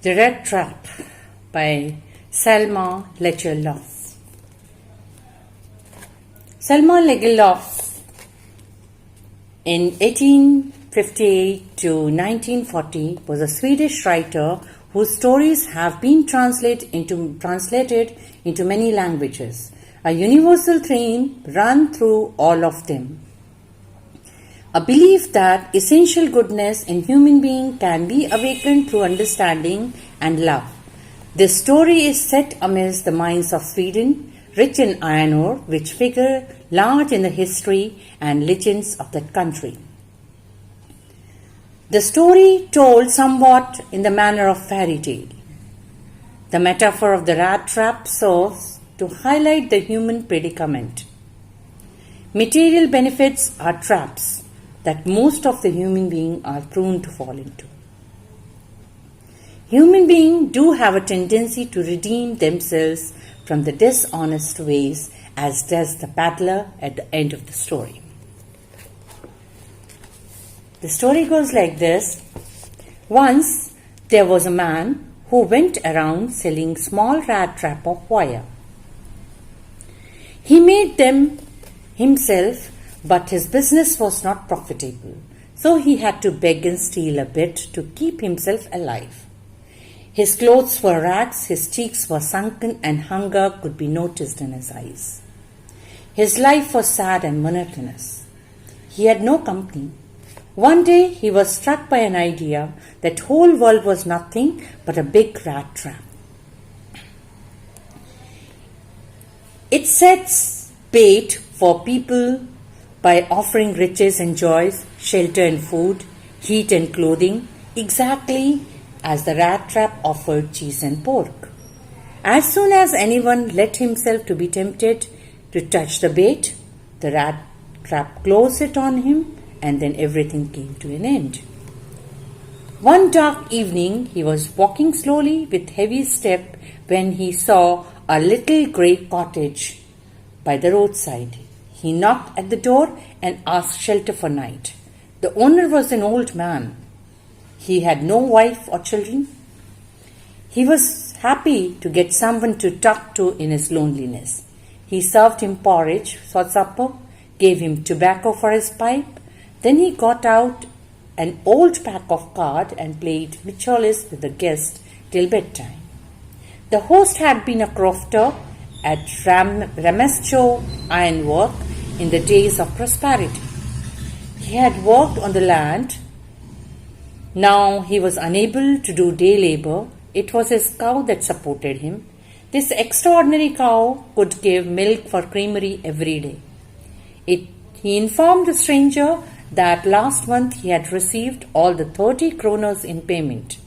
The Red Trap by Selma Lagerlöf. Selma Lagerlöf in 1858 to 1940 was a Swedish writer whose stories have been translated into many languages. A universal theme ran through all of them. A belief that essential goodness in human being can be awakened through understanding and love. This story is set amidst the mines of Sweden, rich in iron ore, which figure large in the history and legends of that country. The story told somewhat in the manner of fairy tale. The metaphor of the rat trap serves to highlight the human predicament. Material benefits are traps that most of the human beings are prone to fall into. Human beings do have a tendency to redeem themselves from the dishonest ways, as does the paddler at the end of the story. The story goes like this. Once there was a man who went around selling small rat trap of wire. He made them himself, but his business was not profitable, so he had to beg and steal a bit to keep himself alive. His clothes were rags, his cheeks were sunken, and hunger could be noticed in his eyes. His life was sad and monotonous. He had no company. One day he was struck by an idea that whole world was nothing but a big rat trap. It sets bait for people by offering riches and joys, shelter and food, heat and clothing, exactly as the rat trap offered cheese and pork. As soon as anyone let himself to be tempted to touch the bait, the rat trap closed it on him, and then everything came to an end. One dark evening, he was walking slowly with heavy step when he saw a little grey cottage by the roadside. He knocked at the door and asked shelter for night. The owner was an old man. He had no wife or children. He was happy to get someone to talk to in his loneliness. He served him porridge for supper, gave him tobacco for his pipe. Then he got out an old pack of cards and played Michaelis with the guest till bedtime. The host had been a crofter at Rameschow ironwork in the days of prosperity. He had worked on the land. Now he was unable to do day labor. It was his cow that supported him. This extraordinary cow could give milk for creamery every day. He informed the stranger that last month he had received all the 30 kroners in payment.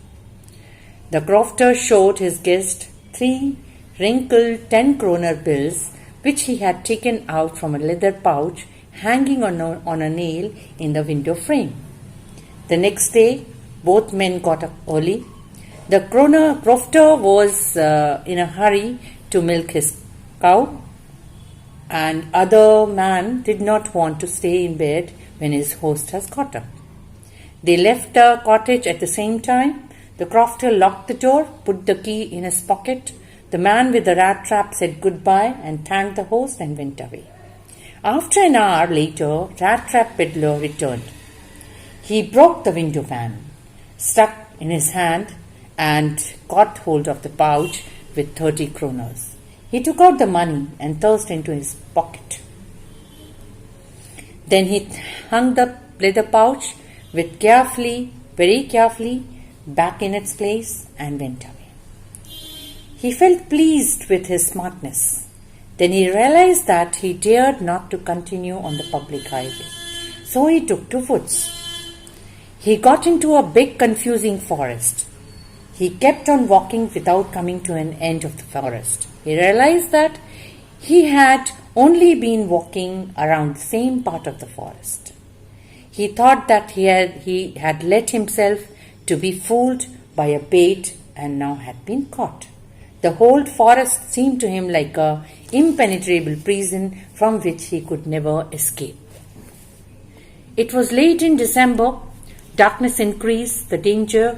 The crofter showed his guest 3 wrinkled 10 kroner bills, which he had taken out from a leather pouch hanging on a nail in the window frame. The next day, both men got up early. The crofter was in a hurry to milk his cow, and other man did not want to stay in bed when his host has got up. They left the cottage at the same time. The crofter locked the door, put the key in his pocket. The man with the rat trap said goodbye and thanked the host and went away. After an hour later, rat trap peddler returned. He broke the window pane, stuck in his hand, and got hold of the pouch with 30 kroners. He took out the money and thrust into his pocket. Then he hung the leather pouch very carefully, back in its place and went away. He felt pleased with his smartness. Then he realized that he dared not to continue on the public highway. So he took to woods. He got into a big confusing forest. He kept on walking without coming to an end of the forest. He realized that he had only been walking around the same part of the forest. He thought that he had let himself to be fooled by a bait and now had been caught. The whole forest seemed to him like an impenetrable prison from which he could never escape. It was late in December. Darkness increased. The danger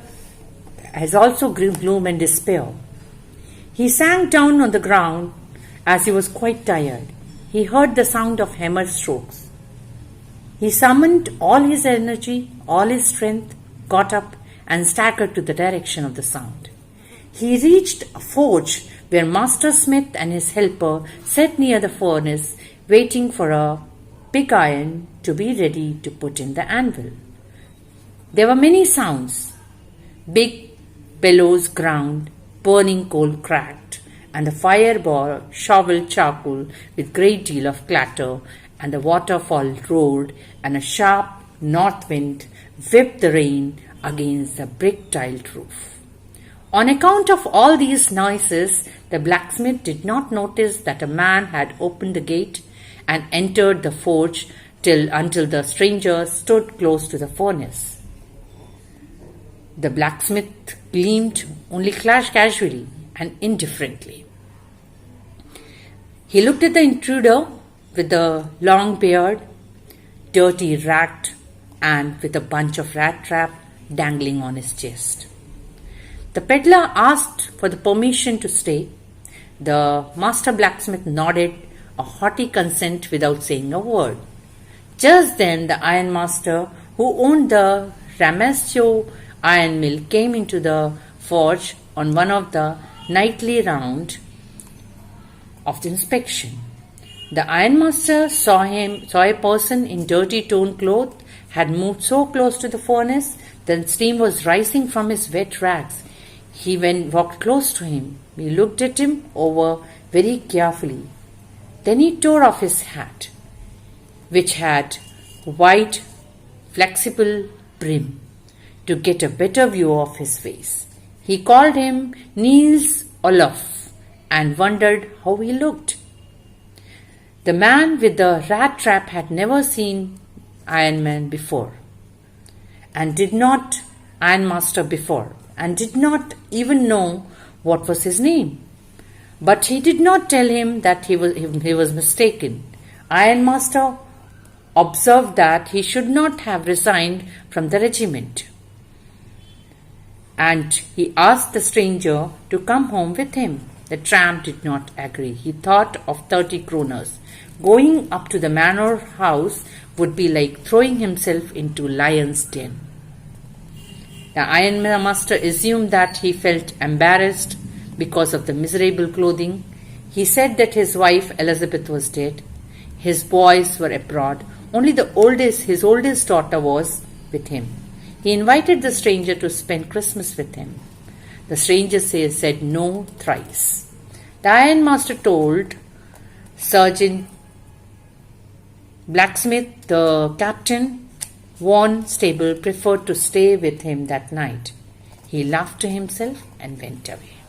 as also gloom and despair. He sank down on the ground as he was quite tired. He heard the sound of hammer strokes. He summoned all his energy, all his strength, got up and staggered to the direction of the sound. He reached a forge where Master Smith and his helper sat near the furnace waiting for a big iron to be ready to put in the anvil. There were many sounds. Big bellows ground, burning coal cracked, and the fireball shoveled charcoal with great deal of clatter, and the waterfall roared, and a sharp north wind whipped the rain against the brick-tiled roof. On account of all these noises, the blacksmith did not notice that a man had opened the gate and entered the forge until the stranger stood close to the furnace. The blacksmith gleamed only casually and indifferently. He looked at the intruder with the long beard, dirty, ragged, and with a bunch of rat trap dangling on his chest. The peddler asked for the permission to stay. The master blacksmith nodded a hearty consent without saying a word. Just then the ironmaster, who owned the Ramasio iron mill, came into the forge on one of the nightly round of the inspection. The ironmaster saw a person in dirty torn clothes had moved so close to the furnace that steam was rising from his wet rags. He walked close to him. He looked at him over very carefully. Then he tore off his hat, which had wide, flexible brim, to get a better view of his face. He called him Niels Olaf and wondered how he looked. The man with the rat trap had never seen Ironman before, and did not Ironmaster before, and did not even know what was his name. But he did not tell him that he was mistaken. Ironmaster observed that he should not have resigned from the regiment, and he asked the stranger to come home with him. The tramp did not agree. He thought of 30 kroners. Going up to the manor house would be like throwing himself into lion's den. The ironmaster assumed that he felt embarrassed because of the miserable clothing. He said that his wife Elizabeth was dead. His boys were abroad. Only his oldest daughter was with him. He invited the stranger to spend Christmas with him. The stranger said no thrice. The ironmaster told Sergeant Blacksmith the captain Von Stable preferred to stay with him that night. He laughed to himself and went away.